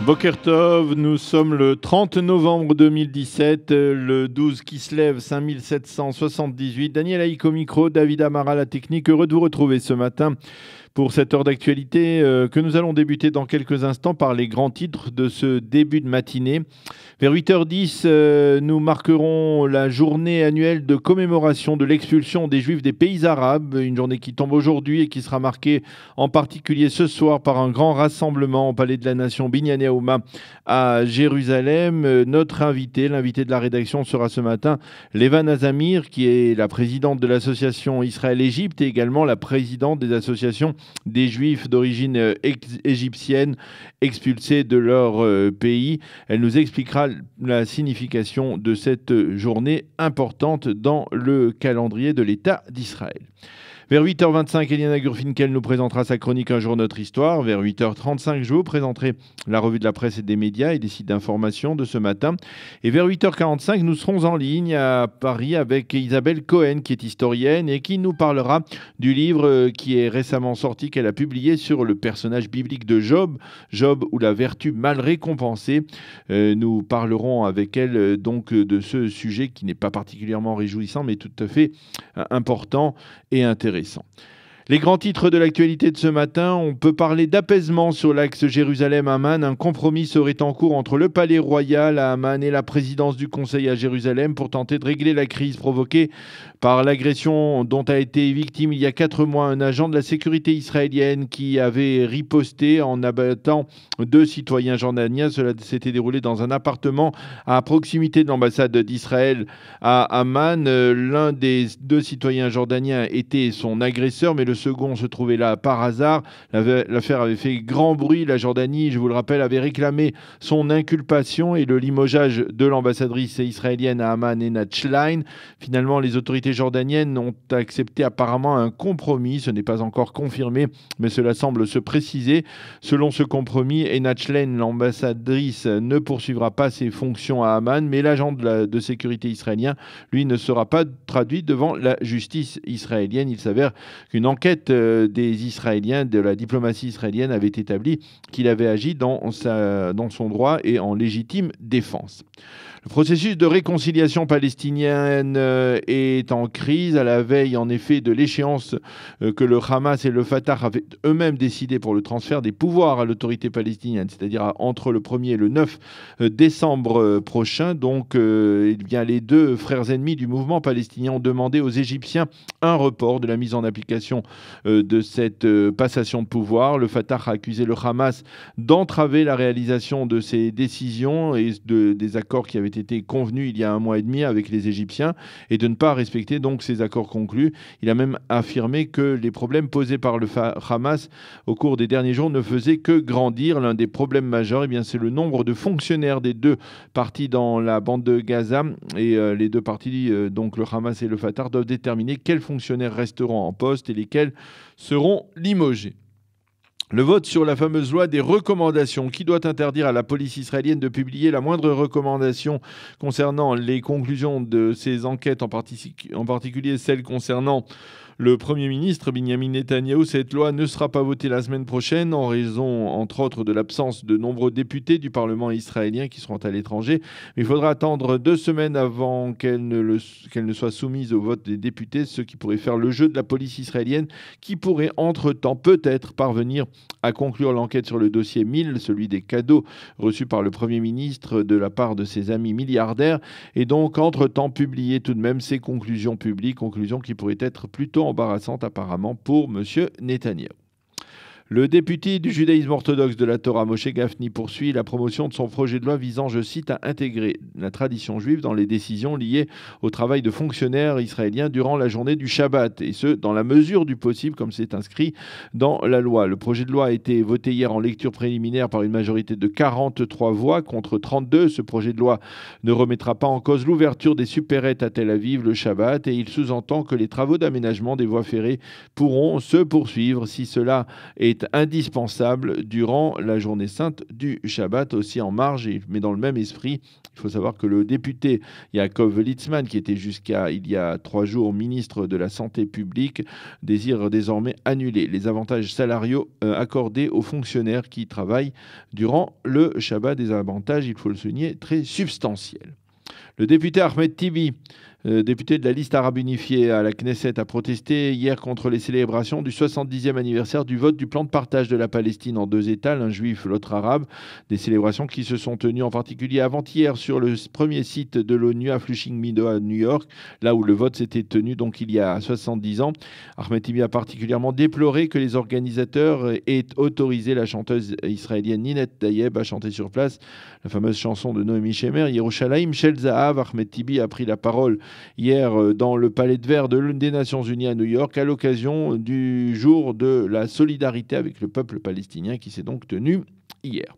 Boker Tov, nous sommes le 30 novembre 2017, le 12 Kislev 5778. Daniel Haïk au micro, David Amara la technique. Heureux de vous retrouver ce matin pour cette heure d'actualité que nous allons débuter dans quelques instants par les grands titres de ce début de matinée. Vers 8h10, nous marquerons la journée annuelle de commémoration de l'expulsion des Juifs des pays arabes, une journée qui tombe aujourd'hui et qui sera marquée en particulier ce soir par un grand rassemblement au Palais de la Nation Binyané Haouma à Jérusalem. Notre l'invité de la rédaction sera ce matin Leva Nazamir, qui est la présidente de l'association Israël-Égypte et également la présidente des associations des Juifs d'origine égyptienne expulsés de leur pays. Elle nous expliquera la signification de cette journée importante dans le calendrier de l'État d'Israël. Vers 8h25, Eliana Gurfinkel nous présentera sa chronique Un jour notre histoire. Vers 8h35, je vous présenterai la revue de la presse et des médias et des sites d'information de ce matin. Et vers 8h45, nous serons en ligne à Paris avec Isabelle Cohen, qui est historienne et qui nous parlera du livre qui est récemment sorti, qu'elle a publié sur le personnage biblique de Job, Job ou la vertu mal récompensée. Nous parlerons avec elle donc de ce sujet qui n'est pas particulièrement réjouissant, mais tout à fait important et intéressant. Les grands titres de l'actualité de ce matin, on peut parler d'apaisement sur l'axe Jérusalem-Amman. Un compromis serait en cours entre le palais royal à Amman et la présidence du Conseil à Jérusalem pour tenter de régler la crise provoquée par l'agression dont a été victime il y a 4 mois un agent de la sécurité israélienne qui avait riposté en abattant 2 citoyens jordaniens. Cela s'était déroulé dans un appartement à proximité de l'ambassade d'Israël à Amman. L'un des 2 citoyens jordaniens était son agresseur, mais le second se trouvait là par hasard. L'affaire avait fait grand bruit. La Jordanie, je vous le rappelle, avait réclamé son inculpation et le limogeage de l'ambassadrice israélienne à Amman, Einat Schlein. Finalement, les autorités jordaniennes ont accepté apparemment un compromis. Ce n'est pas encore confirmé, mais cela semble se préciser. Selon ce compromis, Einat Schlein, l'ambassadrice, ne poursuivra pas ses fonctions à Amman, mais l'agent de sécurité israélien, lui, ne sera pas traduit devant la justice israélienne. Il s'avère qu'une enquête des Israéliens, de la diplomatie israélienne, avait établi qu'il avait agi dans son droit et en légitime défense. Le processus de réconciliation palestinienne est en crise à la veille en effet de l'échéance que le Hamas et le Fatah avaient eux-mêmes décidé pour le transfert des pouvoirs à l'autorité palestinienne, c'est-à-dire entre le 1er et le 9 décembre prochain. Donc bien, les 2 frères ennemis du mouvement palestinien ont demandé aux Égyptiens un report de la mise en application de cette passation de pouvoir. Le Fatah a accusé le Hamas d'entraver la réalisation de ces décisions et des accords qui avaient été convenus il y a 1 mois et demi avec les Égyptiens et de ne pas respecter donc ces accords conclus. Il a même affirmé que les problèmes posés par le Hamas au cours des derniers jours ne faisaient que grandir. L'un des problèmes majeurs, c'est le nombre de fonctionnaires des 2 parties dans la bande de Gaza et les 2 parties, donc le Hamas et le Fatah, doivent déterminer quels fonctionnaires resteront en poste et lesquels seront limogés. Le vote sur la fameuse loi des recommandations qui doit interdire à la police israélienne de publier la moindre recommandation concernant les conclusions de ces enquêtes, en particulier celles concernant le Premier ministre Binyamin Netanyahou. Cette loi ne sera pas votée la semaine prochaine en raison, entre autres, de l'absence de nombreux députés du Parlement israélien qui seront à l'étranger. Mais il faudra attendre 2 semaines avant qu'elle ne soit soumise au vote des députés, ce qui pourrait faire le jeu de la police israélienne qui pourrait entre-temps peut-être parvenir à conclure l'enquête sur le dossier 1000, celui des cadeaux reçus par le Premier ministre de la part de ses amis milliardaires, et donc entre-temps publier tout de même ses conclusions publiques, conclusions qui pourraient être plutôt embarrassantes apparemment pour M. Netanyahou. Le député du judaïsme orthodoxe de la Torah, Moshe Gafni, poursuit la promotion de son projet de loi visant, je cite, à intégrer la tradition juive dans les décisions liées au travail de fonctionnaires israéliens durant la journée du Shabbat, et ce, dans la mesure du possible, comme c'est inscrit dans la loi. Le projet de loi a été voté hier en lecture préliminaire par une majorité de 43 voix contre 32. Ce projet de loi ne remettra pas en cause l'ouverture des supérettes à Tel Aviv le Shabbat, et il sous-entend que les travaux d'aménagement des voies ferrées pourront se poursuivre si cela est est indispensable durant la journée sainte du Shabbat. Aussi en marge, mais dans le même esprit, il faut savoir que le député Yaakov Litzman, qui était jusqu'à il y a 3 jours ministre de la Santé publique, désire désormais annuler les avantages salariaux accordés aux fonctionnaires qui travaillent durant le Shabbat. Des avantages, il faut le souligner, très substantiels. Le député Ahmed Tibi, député de la liste arabe unifiée à la Knesset, a protesté hier contre les célébrations du 70e anniversaire du vote du plan de partage de la Palestine en 2 États, l'un juif, l'autre arabe. Des célébrations qui se sont tenues en particulier avant-hier sur le premier site de l'ONU à Flushing Meadow à New York, là où le vote s'était tenu donc il y a 70 ans. Ahmed Tibi a particulièrement déploré que les organisateurs aient autorisé la chanteuse israélienne Ninette Dayeb à chanter sur place la fameuse chanson de Noémie Shemer, Yerushalayim Shel Zahav. Ahmed Tibi a pris la parole hier dans le Palais de Verre de l'une des Nations Unies à New York à l'occasion du jour de la solidarité avec le peuple palestinien qui s'est donc tenu hier.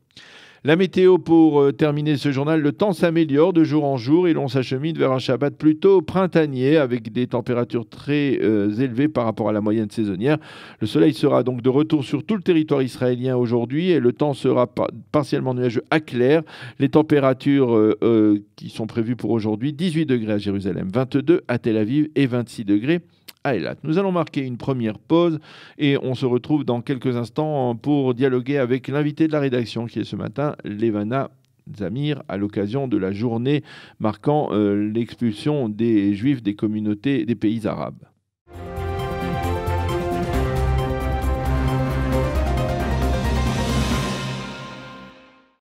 La météo pour terminer ce journal, le temps s'améliore de jour en jour et l'on s'achemine vers un Shabbat plutôt printanier avec des températures très élevées par rapport à la moyenne saisonnière. Le soleil sera donc de retour sur tout le territoire israélien aujourd'hui et le temps sera partiellement nuageux à clair. Les températures qui sont prévues pour aujourd'hui, 18 degrés à Jérusalem, 22 à Tel Aviv et 26 degrés à Eilat. Nous allons marquer une première pause et on se retrouve dans quelques instants pour dialoguer avec l'invité de la rédaction qui est ce matin, Levana Zamir, à l'occasion de la journée marquant l'expulsion des Juifs des communautés des pays arabes.